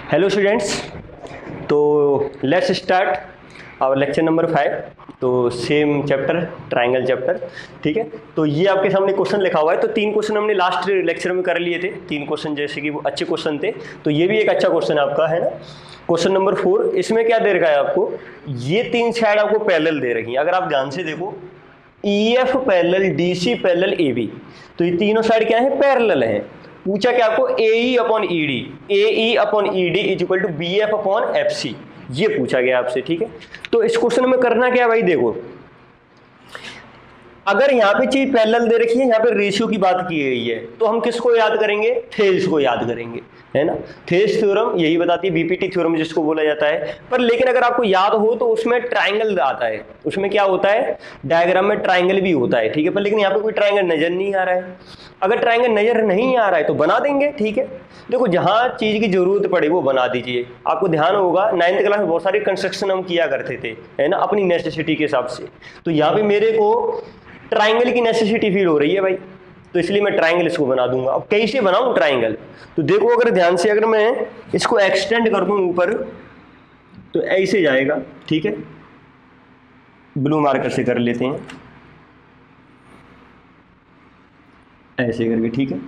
Hello students, तो let's start our lecture number 5। तो same chapter, triangle chapter. ठीक है, तो ये आपके सामने क्वेश्चन लिखा हुआ है। तो 3 क्वेश्चन हमने लास्ट लेक्चर में कर लिए थे। 3 क्वेश्चन जैसे कि वो अच्छे क्वेश्चन थे, तो ये भी एक अच्छा क्वेश्चन आपका है ना। क्वेश्चन नंबर 4, इसमें क्या दे रखा है आपको, ये 3 साइड आपको पैरेलल दे रखी है। अगर आप ध्यान से देखो, EF parallel, DC parallel, AB, तो ये तीनों साइड क्या है, पैरेलल है। पूछा क्या आपको, AE upon ED, AE upon ED is equal to BF upon FC, ये पूछा गया आपसे। ठीक है, तो इस क्वेश्चन में करना क्या है भाई, देखो अगर यहाँ पे चीज पैरेलल दे रखी है, यहाँ पे रेशियो की बात की गई है, तो हम किसको याद करेंगे, थेल्स को याद करेंगे, है ना। थेल्स थ्योरम यही बताती है, बीपीटी थ्योरम जिसको बोला जाता है। पर लेकिन अगर आपको याद हो तो उसमें ट्रायंगल आता है, उसमें क्या होता है, डायग्राम में ट्रायंगल भी होता है। ठीक है, पर लेकिन यहाँ पे कोई ट्रायंगल नजर नहीं आ रहा है। अगर ट्रायंगल नजर नहीं आ रहा है तो बना देंगे। ठीक है, देखो जहाँ चीज की जरूरत पड़े वो बना दीजिए। आपको ध्यान होगा 9th क्लास में बहुत सारे कंस्ट्रक्शन हम किया करते थे, है ना, अपनी नेसेसिटी के हिसाब से। तो यहाँ पे मेरे को ट्रायंगल की नेसेसिटी फील हो रही है भाई, तो इसलिए मैं ट्रायंगल इसको बना दूंगा। अब कैसे बनाऊं ट्रायंगल, तो देखो अगर ध्यान से, अगर मैं इसको एक्सटेंड कर दूं ऊपर, तो ऐसे जाएगा। ठीक है, ब्लू मार्कर से कर लेते हैं ऐसे करके। ठीक है,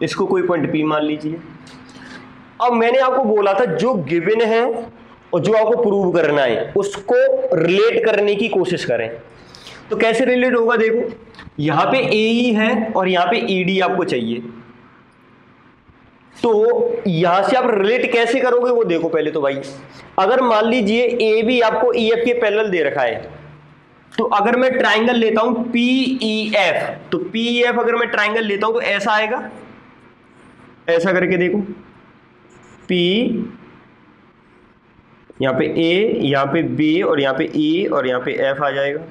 इसको कोई पॉइंट P मान लीजिए। अब मैंने आपको बोला था जो गिवन है और जो आपको प्रूव करना है उसको रिलेट करने की कोशिश करें। तो कैसे रिलेट होगा, देखो यहां पे AE है और यहां पे ED आपको चाहिए, तो यहां से आप रिलेट कैसे करोगे वो देखो। पहले तो भाई अगर मान लीजिए AB आपको EF के पैरेलल दे रखा है, तो अगर मैं ट्रायंगल लेता हूं PEF, तो PEF अगर मैं ट्रायंगल लेता हूं तो ऐसा आएगा, ऐसा करके देखो, P यहां पे A, यहां पे B और यहां पे E और यहां पे F आ जाएगा।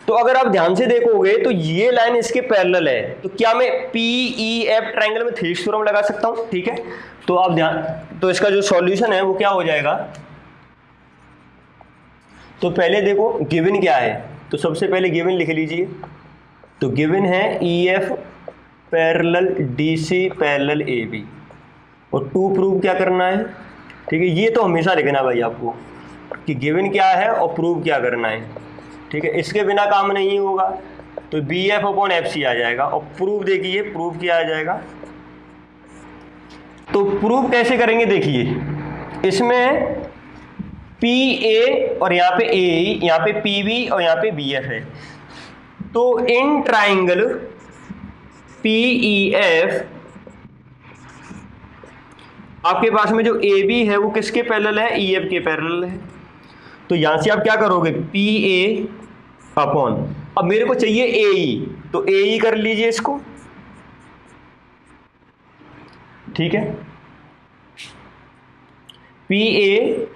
तो अगर आप ध्यान से देखोगे तो ये लाइन इसके पैरेलल है, तो क्या मैं PEF ट्रायंगल में थेल्स थ्योरम लगा सकता हूं। ठीक है, तो आप ध्यान, तो इसका जो सॉल्यूशन है वो क्या हो जाएगा, तो पहले देखो गिवन क्या है, तो सबसे पहले गिवन लिख लीजिए। तो गिवन है EF parallel DC parallel AB, और टू प्रूव क्या करना है। ठीक है, ये तो हमेशा लिखना भाई आपको कि गिवन क्या है और प्रूव क्या करना है। ठीक है, इसके बिना काम नहीं होगा। तो BF अपॉन FC आ जाएगा, और प्रूव देखिए, प्रूव क्या आ जाएगा। तो प्रूव कैसे करेंगे, देखिए इसमें PA और यहाँ पे AE, यहाँ पे PB और यहाँ पे BF है। तो इन ट्राइंगल PEF आपके पास में जो AB है वो किसके पैरेलल है, EF के पैरेलल है। तो यहां से आप क्या करोगे, PA अपॉन, अब मेरे को चाहिए AE, तो AE कर लीजिए इसको। ठीक है, PA,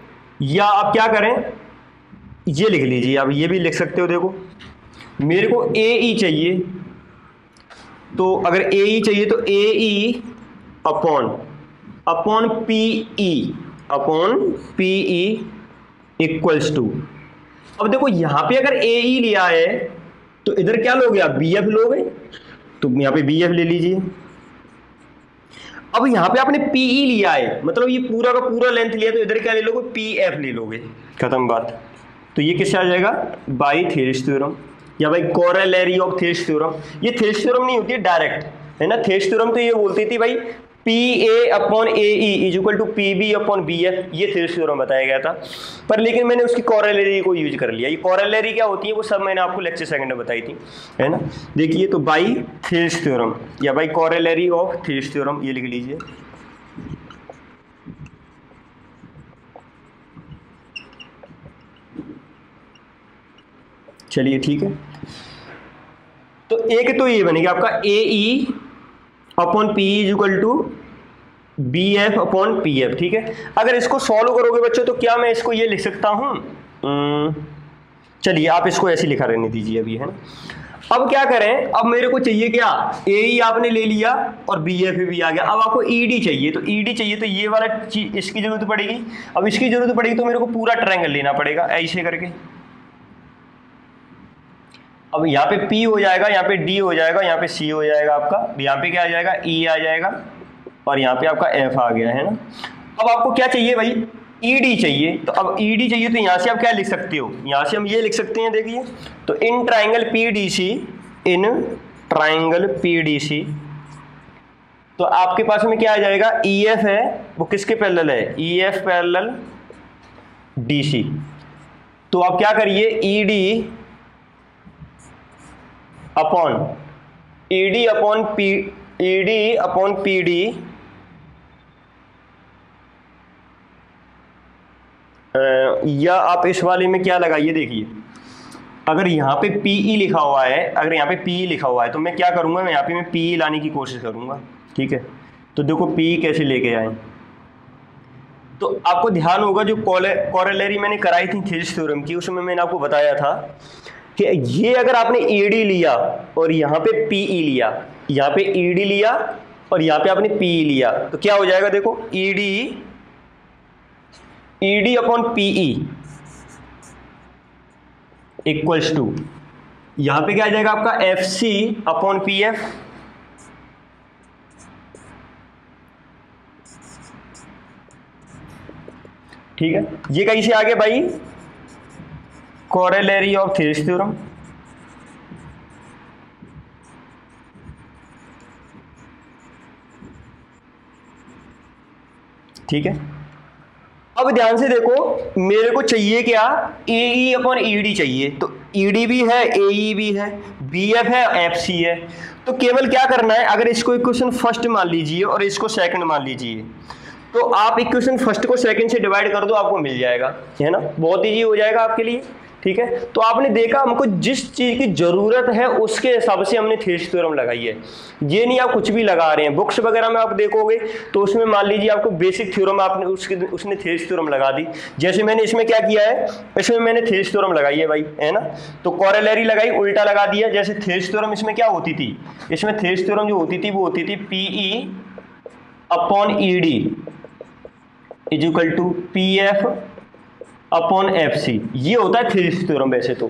या आप क्या करें, ये लिख लीजिए, आप ये भी लिख सकते हो। देखो मेरे को AE चाहिए, तो अगर AE चाहिए तो AE upon PE equals to, अब देखो यहां पे अगर AE लिया है तो इधर क्या लोगे आप, BF लोगे, तो यहां पे BF ले लीजिए। अब यहां पे आपने PE लिया है, मतलब ये पूरा का पूरा लेंथ लिया, तो इधर क्या ले लोगे, PF ले लोगे, खत्म बात। तो ये किससे आ जाएगा, बाई थेल्स थ्योरम, या भाई कोरोलरी ऑफ थेल्स थ्योरम। ये थेल्स थ्योरम नहीं होती है डायरेक्ट, है ना। थेल्स थ्योरम तो ये बोलती थी भाई PA upon AE is equal to PB upon BF, ये थेल्स थ्योरम बताया गया था। पर लेकिन मैंने उसकी कोरोलरी को यूज कर लिया। ये कोरोलरी क्या होती है वो सब मैंने आपको लेक्चर सेकंड में बताई थी, है ना। देखिए, तो बाई थेल्स थ्योरम या by corollary of Thales theorem, ये लिख लीजिए। चलिए ठीक है, तो एक तो ये बनेगा आपका AE upon PE is equal to BF upon PF। ठीक है, अगर इसको सॉल्व करोगे बच्चों तो क्या मैं इसको ये लिख सकता हूं, चलिए आप इसको ऐसे लिखा रहने दीजिए अभी, है ना। अब क्या करें, अब मेरे को चाहिए क्या, AE आपने ले लिया और BF भी आ गया। अब आपको ED चाहिए, तो ED चाहिए तो ये वाला चीज, इसकी जरूरत पड़ेगी। अब इसकी जरूरत पड़ेगी तो मेरे को पूरा ट्रायंगल लेना पड़ेगा ऐसे करके। अब यहाँ पे P हो जाएगा, यहाँ पे D हो जाएगा, यहाँ पे C हो जाएगा आपका, यहाँ पे क्या आ जाएगा, E आ जाएगा, और यहाँ पे आपका F आ गया, है ना। अब आपको क्या चाहिए भाई, ईडी चाहिए। तो अब ईडी चाहिए तो यहां से आप क्या लिख सकते हो, यहां से हम ये लिख सकते हैं, देखिए तो in triangle PDC, in triangle PDC, तो आपके पास में क्या आ जाएगा, ईएफ है वो किसके पैरेलल है, ईएफ पैरेलल डीसी। तो आप क्या करिए, ED upon ED upon P, ED upon PD, या आप इस वाले में क्या लगाइए, देखिए अगर यहाँ पे पीई लिखा हुआ है, अगर यहाँ पे पीई लिखा हुआ है तो मैं क्या करूँगा, मैं यहाँ पे मैं पीई लाने की कोशिश करूँगा, ठीक है। तो देखो पीई कैसे लेके आए, तो आपको ध्यान होगा जो कोरोलरी मैंने कराई थी थेसिस थ्योरम की, उसमें मैंने आपको बताया था कि ये अगर आपने ईडी लिया और यहाँ पे पीई लिया, यहाँ पे ईडी लिया और यहाँ पे आपने पीई लिया, तो क्या हो जाएगा, देखो ED upon PE equals to, यहां पे क्या आ जाएगा आपका F C upon P F, ठीक है। ये कहीं से आ गया भाई, कोरोलरी ऑफ थेसिस थ्योरम, ठीक है। अब ध्यान से देखो, मेरे को चाहिए क्या, ए अपॉन ईडी चाहिए, तो ईडी भी है, ए भी है, बी एफ है, एफ सी है। तो केवल क्या करना है, अगर इसको इक्वेशन फर्स्ट मान लीजिए और इसको सेकंड मान लीजिए, तो आप इक्वेशन फर्स्ट को सेकंड से डिवाइड कर दो, आपको मिल जाएगा, है ना, बहुत ईजी हो जाएगा आपके लिए, ठीक है। तो आपने देखा हमको जिस चीज की जरूरत है उसके हिसाब से हमने थेसिस थ्योरम लगाई है, ये नहीं आप कुछ भी लगा रहे हैं। बुक्स वगैरह में आप देखोगे तो उसमें मान लीजिए आपको बेसिक थ्योरम आपने उसने थेसिस थ्योरम लगा दी, जैसे मैंने इसमें क्या किया है, इसमें मैंने थेसिस थ्योरम लगाई है भाई, है ना। तो कोरोलरी लगाई, उल्टा लगा दिया, जैसे थेसिस थ्योरम इसमें क्या होती थी, इसमें थेसिस थ्योरम जो होती थी वो होती थी PE upon ED is equal to P F upon F C, ये होता है थेसिस थ्योरम वैसे तो,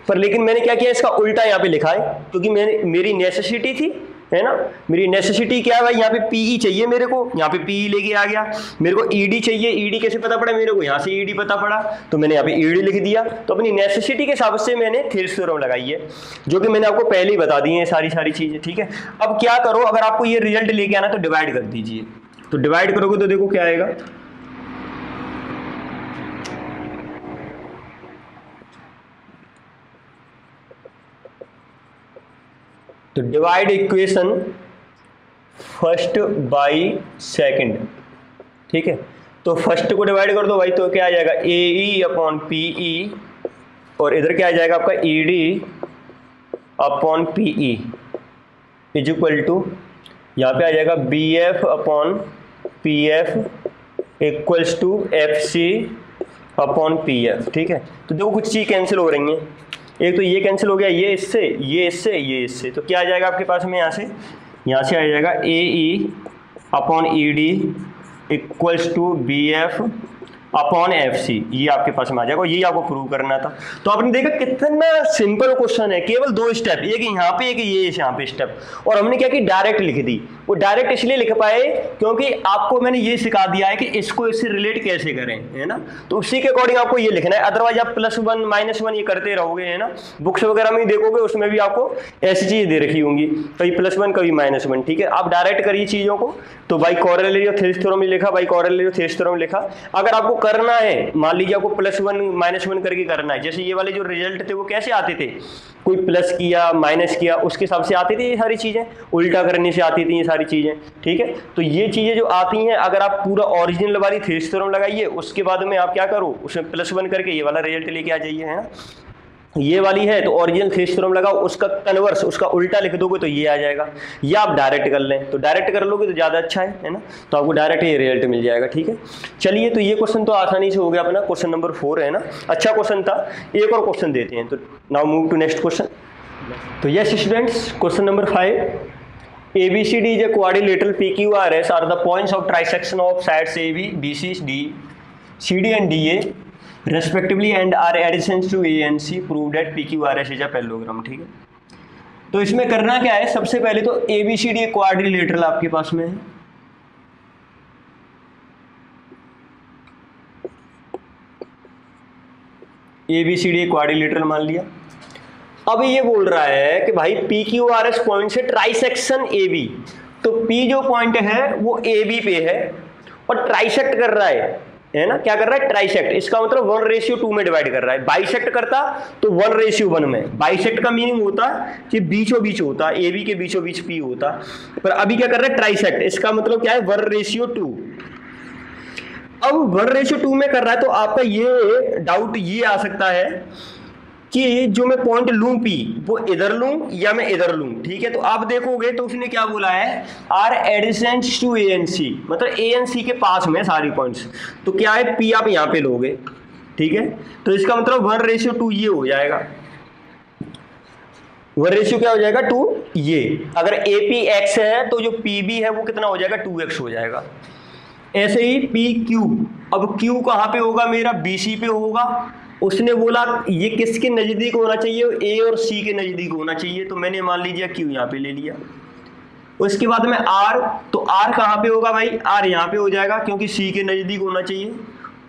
पर लेकिन मैंने क्या किया, इसका उल्टा यहाँ पे लिखा है, क्योंकि मेरी नेसेसिटी थी, है ना, मेरी नेसेसिटी क्या है भाई, यहाँ पे पीई चाहिए मेरे को, यहाँ पे पीई लेके आ गया, मेरे को ईडी चाहिए, ईडी कैसे पता पड़ा मेरे को, यहाँ से ईडी पता पड़ा, तो मैंने यहाँ पे ईडी लिख दिया। तो अपनी नेसेसिटी के हिसाब से मैंने थेसिस थ्योरम लगाई है, जो कि मैंने आपको पहले ही बता दी है सारी चीजें, ठीक है। अब क्या करो, अगर आपको ये रिजल्ट लेके आना तो डिवाइड कर दीजिए, तो डिवाइड करोगे तो देखो क्या आएगा, तो divide equation first by second, ठीक है। तो फर्स्ट को डिवाइड कर दो भाई, तो क्या आ जाएगा, ए ई अपॉन पी ई, और इधर क्या आ जाएगा आपका E D upon P E is equal to, यहाँ पे आ जाएगा B F upon P F equals to F C upon P F, ठीक है। तो देखो कुछ चीज कैंसिल हो रही हैं, एक तो ये कैंसिल हो गया, ये इससे, ये इससे, ये इससे, तो क्या आ जाएगा आपके पास में, यहाँ से आ जाएगा A E upon E D equals to B F upon F C, ये आपके पास में आ जाएगा, ये आपको प्रूव करना था। तो आपने देखा कितना सिंपल क्वेश्चन है, केवल 2 स्टेप, एक यहाँ पे एक ये यहाँ पे स्टेप, और हमने क्या की डायरेक्ट लिख दी। वो डायरेक्ट इसलिए लिख पाए क्योंकि आपको मैंने ये सिखा दिया है कि इसको इससे रिलेट कैसे करें, है ना। तो उसी के अकॉर्डिंग आपको ये लिखना है, अदरवाइज आप +1 -1 ये करते रहोगे, है ना। बुक्स वगैरह में देखोगे उसमें भी आपको ऐसी चीज दे रखी होंगी, कभी +1 कभी -1, ठीक है। आप डायरेक्ट करिए चीजों को। तो by corollary of Thales theorem लिखा, by corollary of Thales theorem लिखा। अगर आपको करना है, मान लीजिए आपको +1 -1 करके करना है, जैसे ये वाले जो रिजल्ट थे वो कैसे आते थे, कोई प्लस किया माइनस किया उसके हिसाब से आती थी ये सारी चीजें, उल्टा करने से आती थी ये सारी चीजें, ठीक है। तो ये चीजें जो आती हैं, अगर आप पूरा ओरिजिनल वाली थेसिस थ्योरम लगाइए, उसके बाद में आप क्या करो, उसमें +1 करके ये वाला रिजल्ट लेके आ जाइए, है ना। ये वाली है तो ओरिजिनल थेसिस थ्योरम लगाओ, उसका कन्वर्स, उसका उल्टा लिख दोगे तो ये आ जाएगा, या आप डायरेक्ट कर लें, तो डायरेक्ट कर लोगे तो ज़्यादा अच्छा है ना। तो आपको डायरेक्ट ये रिजल्ट मिल जाएगा, ठीक है। चलिए, तो ये क्वेश्चन तो आसानी से हो गया अपना, क्वेश्चन नंबर 4 है ना, अच्छा क्वेश्चन था। एक और क्वेश्चन देते हैं, तो now move to next question. तो yes students, question number 5, ABCD is a quadrilateral PQRS are the points of trisection of sides AB, BC, CD and DA respectively and are adjacent to A and C. Prove that PQRS is a parallelogram, ठीक है। तो इसमें करना क्या है, सबसे पहले तो ABCD क्वाड्रिलेटरल आपके पास में है, ABCD क्वाड्रिलेटरल मान लिया। अब ये बोल रहा है कि भाई PQRS पॉइंट से ट्राइसेक्शन AB, तो P जो पॉइंट है वो AB पे है और ट्राइसेक्ट कर रहा है ना, क्या कर रहा है, ट्राइसेक्ट। इसका मतलब 1:2 में डिवाइड कर रहा है। बाइसेक्ट करता तो 1:1 में। बाइसेक्ट का मीनिंग होता है कि बीचों बीच होता, AB के बीचों बीच P होता, पर अभी क्या कर रहा है, ट्राइसेक्ट। इसका मतलब क्या है, 1:2। अब 1:2 में कर रहा है तो आपका ये डाउट ये आ सकता है कि जो मैं पॉइंट लूं P, वो इधर लूं या मैं इधर लूं, ठीक है। तो आप देखोगे तो उसने क्या बोला है, आर एडजेसेंट टू ANC, मतलब ANC के पास में सारी पॉइंट्स। तो क्या है, P आप यहाँ पे लोगे, ठीक है। तो इसका मतलब 1:2 ये हो जाएगा, 1 क्या हो जाएगा, 2 ये। अगर AP x है तो जो PB है वो कितना हो जाएगा, 2x हो जाएगा। ऐसे ही PQ, अब Q कहाँ पे होगा मेरा, BC पे होगा। उसने बोला ये किसके नज़दीक होना चाहिए, A और C के नज़दीक होना चाहिए, तो मैंने मान लीजिए Q यहाँ पे ले लिया। उसके बाद में R, तो R कहाँ पे होगा भाई, R यहाँ पे हो जाएगा क्योंकि C के नज़दीक होना चाहिए।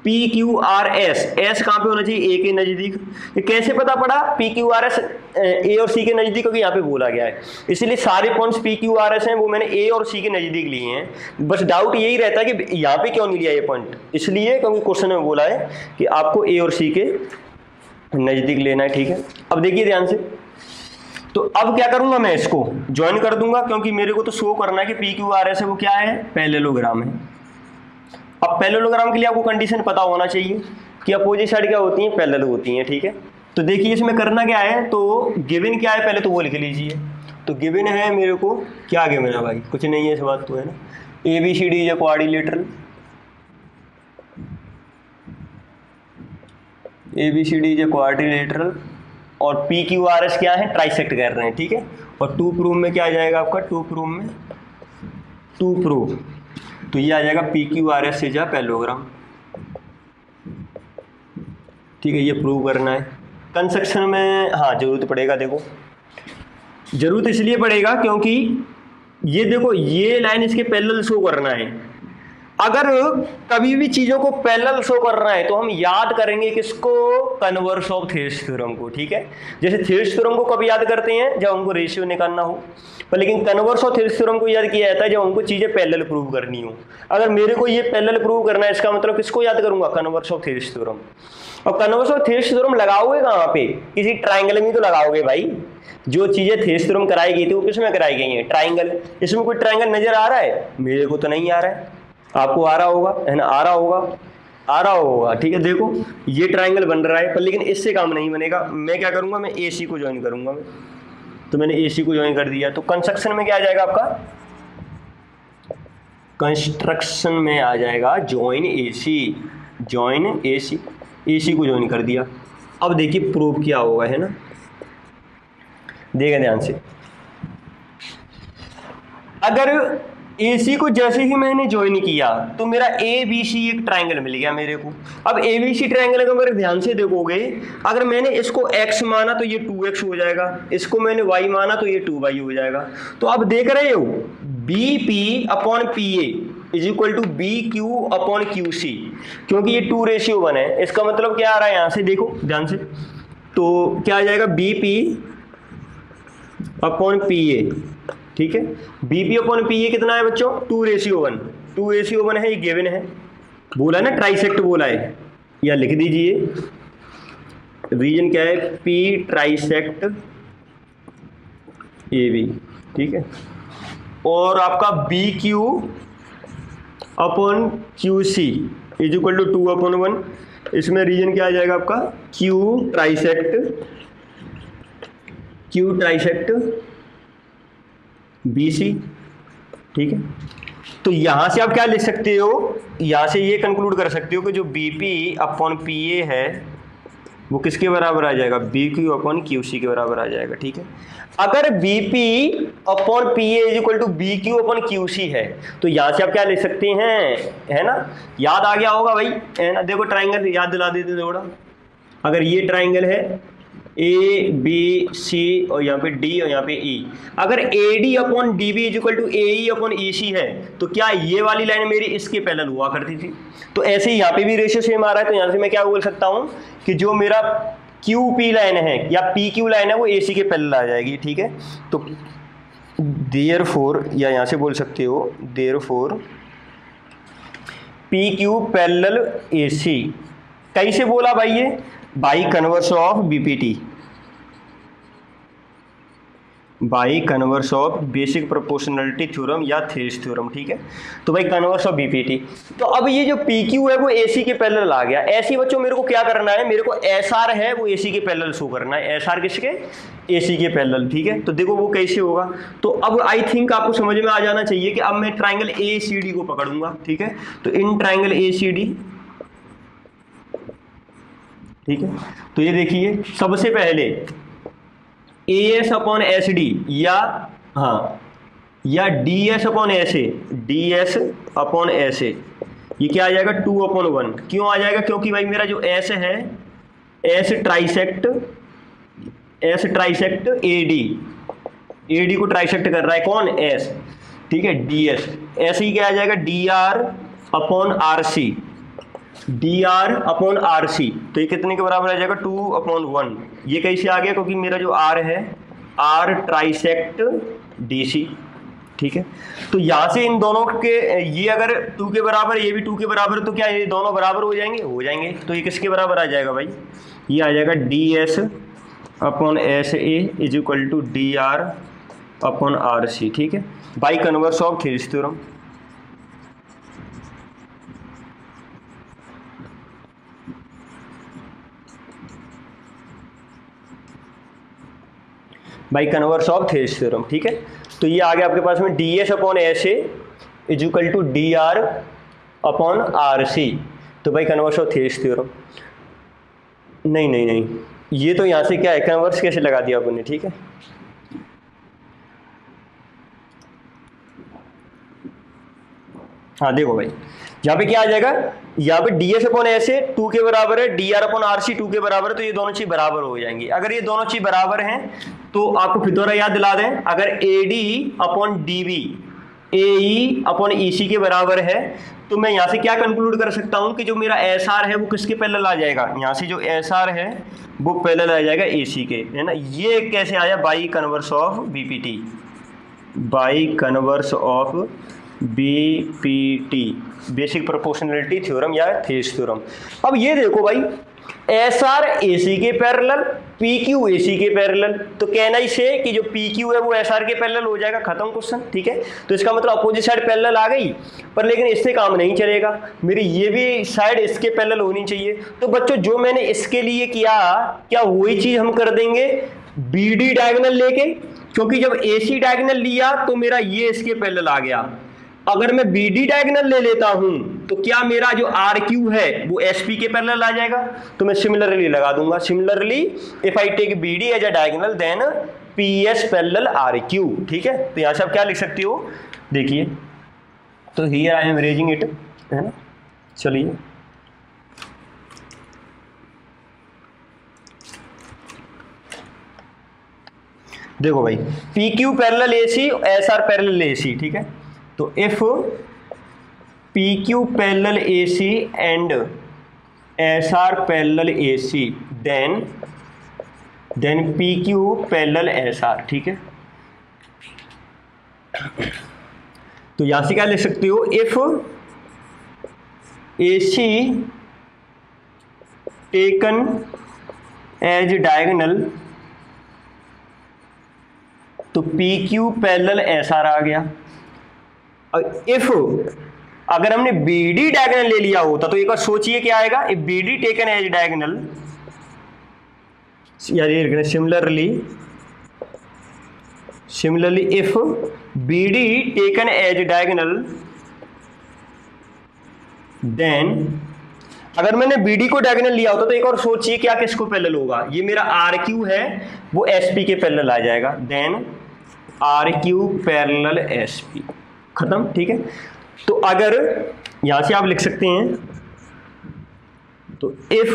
PQRS, S कहाँ पे होना चाहिए, A के नज़दीक। ये कैसे पता पड़ा, PQRS A और C के नज़दीक, क्योंकि यहाँ पे बोला गया है, इसलिए सारे पॉइंट्स PQRS हैं वो मैंने A और C के नज़दीक लिए हैं। बस डाउट यही रहता है कि यहाँ पे क्यों नहीं लिया ये पॉइंट, इसलिए क्योंकि क्वेश्चन में बोला है कि आपको A और C के नज़दीक लेना है, ठीक है। अब देखिए ध्यान से, तो अब क्या करूँगा, मैं इसको ज्वाइन कर दूंगा क्योंकि मेरे को तो शो करना है कि PQRS है वो क्या है, पैरेललोग्राम है। अब पैरेललोग्राम के लिए आपको कंडीशन पता होना चाहिए कि अपोजिट साइड क्या होती हैं, पैरेलल होती हैं, ठीक है। तो देखिए इसमें करना क्या है, तो गिवन क्या है पहले तो वो लिख लीजिए। तो गिवन है मेरे को, क्या गिवन है भाई, कुछ नहीं है इस बात तो, है ना। ABCD is quadrilateral, ABCD is quadrilateral और PQRS क्या है, ट्राइसेक्ट कर रहे हैं, ठीक है। और टू प्रूव में क्या आ जाएगा आपका, टू प्रूव, तो ये आ जाएगा PQRS इज अ पैरेललोग्राम, ठीक है। ये प्रूव करना है। कंस्ट्रक्शन में हाँ जरूरत पड़ेगा, देखो जरूरत इसलिए पड़ेगा क्योंकि ये देखो ये लाइन इसके पैरेलल शो करना है। अगर कभी भी चीज़ों को पैरेलल शो करना है तो हम याद करेंगे किसको, कन्वर्स ऑफ थेरिस थ्योरम को, ठीक है। जैसे थेरिस थ्योरम को कब याद करते हैं, जब हमको रेशियो निकालना हो, पर लेकिन कन्वर्स ऑफ थेरिस थ्योरम को याद किया जाता है जब हमको चीज़ें पैरेलल प्रूव करनी हो। अगर मेरे को ये पैरेलल प्रूव करना है, इसका मतलब किसको याद करूंगा, कन्वर्स ऑफ थेरिस थ्योरम। और कन्वर्स ऑफ थेरिस थ्योरम लगाओगे कहाँ पे, किसी ट्राइंगल में तो लगाओगे भाई। जो चीज़ें थेरिस थ्योरम कराई गई थी वो किस में कराई गई हैं, ट्राइंगल। इसमें कोई ट्राइंगल नजर आ रहा है, मेरे को तो नहीं आ रहा है, आपको आ रहा होगा, है ना, आ रहा होगा, ठीक है। देखो ये ट्राइंगल बन रहा है, पर लेकिन इससे काम नहीं बनेगा। मैं क्या करूंगा, मैं AC को ज्वाइन करूंगा मैं, तो मैंने AC को ज्वाइन कर दिया। तो कंस्ट्रक्शन में क्या आ जाएगा आपका, कंस्ट्रक्शन में आ जाएगा ज्वाइन AC को ज्वाइन कर दिया। अब देखिए प्रूफ क्या होगा, है ना, देखिए ध्यान से। अगर AC को जैसे ही मैंने ज्वाइन किया तो मेरा ABC एक ट्राइंगल मिल गया मेरे को। अब ABC ट्राइंगल को मेरे ध्यान से देखोगे, अगर मैंने इसको x माना तो ये 2x हो जाएगा, इसको मैंने y माना तो ये 2y हो जाएगा। तो आप देख रहे हो BP/PA is equal to BQ/QC, क्योंकि ये 2:1 है। इसका मतलब क्या आ रहा है, यहाँ से देखो ध्यान से, तो क्या आ जाएगा BP/PA, ठीक है। BP/PA कितना है बच्चों, 2:1 है, ये गिवन है, बोला है ना, ट्राइसेक्ट बोला है, या लिख दीजिए रीजन क्या है, P ट्राइसेक्ट AB, ठीक है। और आपका BQ/QC इज इक्वल टू 2/1, इसमें रीजन क्या आ जाएगा आपका, Q ट्राइसेक्ट BC, ठीक है। तो यहां से आप क्या लिख सकते हो, यहां से ये कंक्लूड कर सकते हो कि जो BP/PA है वो किसके बराबर आ जाएगा, BQ/QC के बराबर आ जाएगा, ठीक है। अगर BP/PA is equal to BQ/QC है तो यहां से आप क्या लिख सकते हैं, है ना, याद आ गया होगा भाई, है ना। देखो ट्राइंगल याद दिला देते थोड़ा, अगर ये ट्राइंगल है ए बी सी और यहाँ पे डी और यहाँ पे ई। अगर A D upon D B equal to A E upon E C है तो क्या ये वाली लाइन मेरी इसके पैरेलल हुआ करती थी। तो ऐसे ही यहाँ पे भी रेशियो सेम आ रहा है, तो यहाँ से मैं क्या बोल सकता हूँ कि जो मेरा क्यू पी लाइन है या पी क्यू लाइन है वो ए सी के पैरेलल आ जाएगी। ठीक है, तो देयरफॉर, या यहाँ से बोल सकते हो therefore P Q parallel A C. कैसे बोला भाई ये, by converse of BPT, by converse of basic proportionality theorem या थेरिस थ्योरम। ठीक है, तो भाई कन्वर्स ऑफ बीपीटी। तो अब ये जो पी क्यू है वो एसी के पैरेलल आ गया। ऐसी बच्चों मेरे को क्या करना है, मेरे को एस आर है वो एसी के पैरेलल शो करना है। एस आर किसके, एसी के पैरेलल। ठीक है, तो देखो वो कैसे होगा। तो अब आई थिंक आपको समझ में आ जाना चाहिए कि अब मैं ट्राइंगल ए सी डी को पकड़ूंगा। ठीक है, तो in triangle A C D, ठीक है, तो ये देखिए सबसे पहले A S upon S D या हाँ या डी एस अपॉन एस ए, डी एस अपॉन एस ए, ये क्या आ जाएगा 2/1। क्यों आ जाएगा, क्योंकि भाई मेरा जो एस है एस ट्राइसेक्ट ए डी को ट्राइसेक्ट कर रहा है कौन, एस। ठीक है, डी एस, ऐसे ही क्या आ जाएगा D R upon R C, D R upon R C, तो ये कितने के बराबर आ जाएगा 2/1। ये कैसे आ गया, क्योंकि मेरा जो आर है आर ट्राइसेक्ट डी सी। ठीक है, तो यहाँ से इन दोनों के, ये अगर 2 के बराबर ये भी 2 के बराबर, तो क्या ये दोनों बराबर हो जाएंगे, हो जाएंगे। तो ये किसके बराबर आ जाएगा भाई, ये आ जाएगा D S upon S A is equal to D R upon R C. ठीक है, by converse of Thales theorem. By converse of Thales theorem. ठीक है, तो ये आ गया आपके पास में D S upon S A is equal to D R upon R C, तो by converse of Thales theorem. नहीं, ये तो यहाँ से क्या है, कन्वर्स कैसे लगा दिया आपने। ठीक है, हाँ देखो भाई यहाँ पे क्या आ जाएगा, यहाँ पे D S upon S A 2 के बराबर है, D R upon R C 2 के बराबर है, तो ये दोनों चीज बराबर हो जाएंगी। अगर ये दोनों चीज बराबर हैं तो आपको फिर दोबारा याद दिला दें, अगर A D upon D B A E upon E C के बराबर है तो मैं यहाँ से क्या कंक्लूड कर सकता हूँ कि जो मेरा एस आर है वो किसके पैरेलल आ जाएगा, यहाँ से जो एस आर है वो पैरेलल आ जाएगा ए सी के, है ना। ये कैसे आया, by converse of BPT, by converse of BPT, basic proportionality theorem या थेरिस थ्योरम। अब ये देखो भाई एस आर ए सी के पैरेलल, पी क्यू ए सी के पैरेलल, तो कहना ही से कि जो पी क्यू है वो एस आर के पैरेलल हो जाएगा, खत्म क्वेश्चन। ठीक है, तो इसका मतलब अपोजिट साइड पैरेलल आ गई, पर लेकिन इससे काम नहीं चलेगा, मेरी ये भी साइड इसके पैरेलल होनी चाहिए। तो बच्चों जो मैंने इसके लिए किया, क्या वही चीज हम कर देंगे बी डी डायगोनल लेके, क्योंकि जब ए सी डायगोनल लिया तो मेरा ये इसके पैरेलल आ गया। अगर मैं बी डी डायगोनल ले लेता हूं तो क्या मेरा जो आर क्यू है वो एस पी के पैरेलल आ जाएगा, तो मैं सिमिलरली लगा दूंगा। Similarly if I take B D as a diagonal then P S parallel R Q. ठीक है, तो यहां से आप क्या लिख सकते हो, देखिए, तो here I am raising it, है ना। चलिए देखो भाई P Q parallel A C, S R parallel A C. ठीक है, तो if P Q parallel A C and S R parallel A C then P Q parallel S R. ठीक है, तो यहां से क्या लिख सकते हो, if A C taken as diagonal तो P Q parallel S R आ गया। इफ अगर हमने बी डी डायगोनल ले लिया होता तो एक बार सोचिए क्या आएगा, if B D taken as diagonal, similarly if B D taken as diagonal then, अगर मैंने बी डी को डायगोनल लिया होता तो एक और सोचिए क्या किसको पैरेलल होगा, ये मेरा आर क्यू है वो एस पी के पैरेलल आ जाएगा, then R Q parallel S P, खत्म। ठीक है, तो अगर यहां से आप लिख सकते हैं, तो if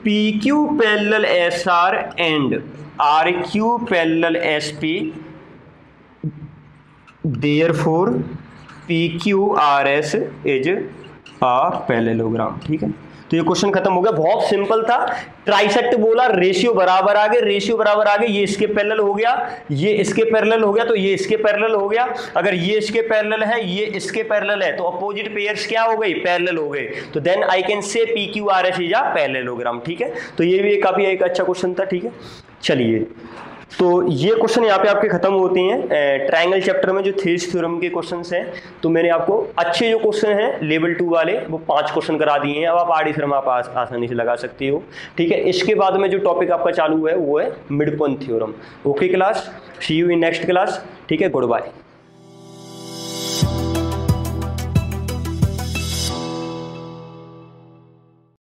P Q parallel S R and R Q parallel S P, therefore P Q R S is a parallelogram. ठीक है, तो ये क्वेश्चन खत्म हो गया, बहुत सिंपल था। ट्राइसेक्ट बोला, रेशियो बराबर आ गए, रेशियो बराबर आ गए, ये इसके पैरेलल हो गया, ये इसके पैरेलल हो गया, तो ये इसके पैरेलल हो गया। अगर ये इसके पैरेलल है, ये इसके पैरेलल है, तो अपोजिट पेयर्स क्या हो गई, पैरेलल हो गए। तो then I can say P Q R S is a parallelogram. ठीक है, तो ये भी काफी एक अच्छा क्वेश्चन था। ठीक है, चलिए, तो ये क्वेश्चन यहाँ पे आपके खत्म होते हैं ट्रायंगल चैप्टर में जो थेल्स थ्योरम के क्वेश्चंस हैं। तो मैंने आपको अच्छे जो क्वेश्चन हैं लेवल 2 वाले वो 5 क्वेश्चन करा दिए हैं। अब आप आर डी थ्योरम आप आसानी से लगा सकते हो। ठीक है, इसके बाद में जो टॉपिक आपका चालू है वो है mid point theorem. Okay class, see you in next class. ठीक है, गुड बाय।